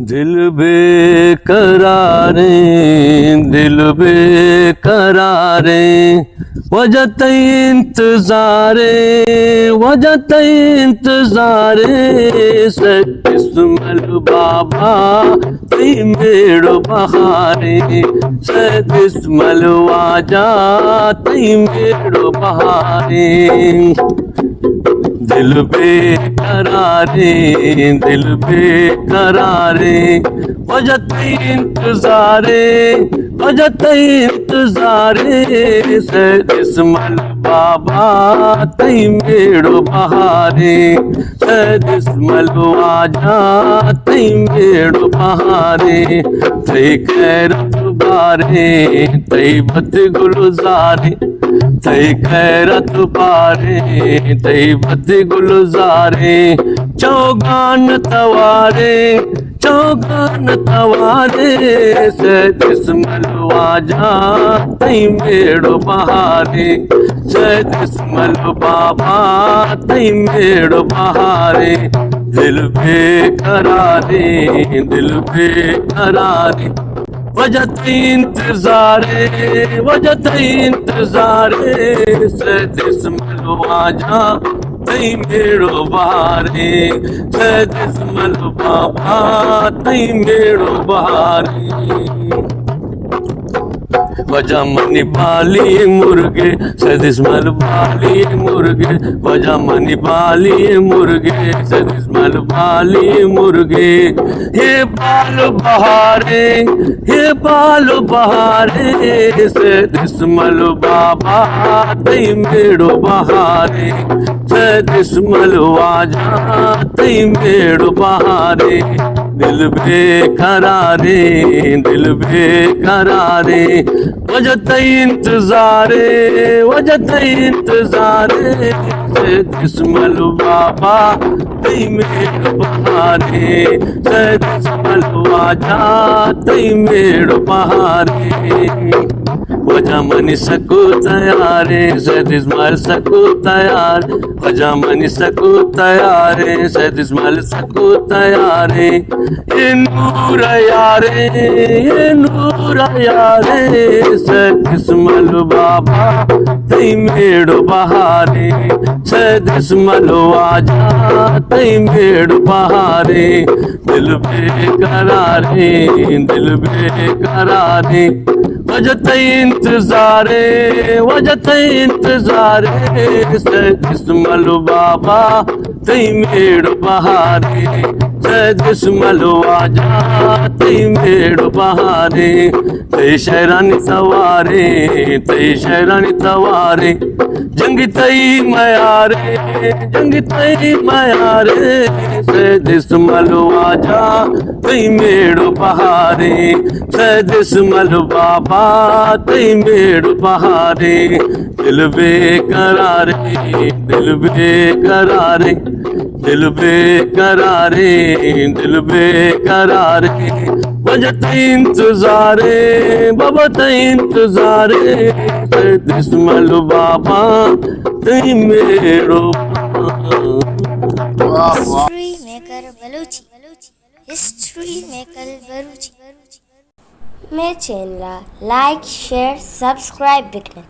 दिल बेकरारे, दिल बेकरारे, वजत इंतजारे, वजत इंतजारे, सैदिस्मल बाबा तई मेड़ो बहारे, सैदिस्मल वाजा तई मेड़ो बहारे। दिल बेकरारे, दिल बेकरारे, वजत इंतजारे, वजत इंतजारे, सैदिस्मल बाबा तई मेड़ो बहारे, सैदिस्मल वाजा तई मेड़ो बहारे। तई खैरत बारे, तई बद गुलजारे, तई खैरत बारे, तई बद गुलजारे, चौगान तवारे, चौगान तवारे, सैदिस्मल वाजा तई मेड़ो बहारे, सैदिस्मल बाबा तई मेड़ो बहारे। दिल बेकरारे, दिल बेकरारे, वजत इंतजारे, वजत इंतजारे, सैदिस्मल वाजा तई मेड़ो बहारे, सैदिस्मल बाबा तई मेड़ो बहारे। वजा मनी पाली मुर्गे, सैदिस्मल पाली मुर्गे, वजा मनी पाली मुर्गे, सैदिस्मल पाली मुर्गे। हे बाल बहारे, हे बाल बहारे, सैदिस्मल बाबा तई मेड़ो बहारे, सैदिस्मल वाजा तई मेड़ो बहारे। दिल बेकरारे, दिल बेकरारे, वजत इंतजारे, वजत इंतजारे, सैदिस्मल बाबा तई मेड़ो बहारे, सैदिस्मल वाजा तई मेड़ो बहारे। वजा मनी सकू तयारे, सैदिस्मल सकू तयार, वजा मनी सकू तयारे, सैदिस्मल सकू तयारे। ये नूर यारे, ये नूर यारे, सैदिस्मल बाबा तई मेड़ो बहारे, सैदिस्मल वाजा तई मेड़ो बहारे। दिल बेकरारे, दिल बेकरारे, वजत इंतजारे, वजत इंतजारे, सैदिस्मल बाबा तई मेड़ो बहारे, सैदिस्मल वाजा तई मेड़ो बहारे। तई शहरानी तवारे, तई शहरानी तवारे, जंग तई मयारे, जंग तई मयारे, सैदिस्मल वाजा तई मेड़ो बहारे, सैदिस्मल बाबा तई मेड़ो बहारे। दिल बेकरारे, दिल बेकरारे, दिल बेकरारे, दिल बेकरारे, वजत इंतजारे, वजत इंतजारे, सैदिस्मल बाबा तई मेड़ो history maker Baluchi, history maker Baluchi. मेरे चैनल लाइक शेयर सब्सक्राइब बिकने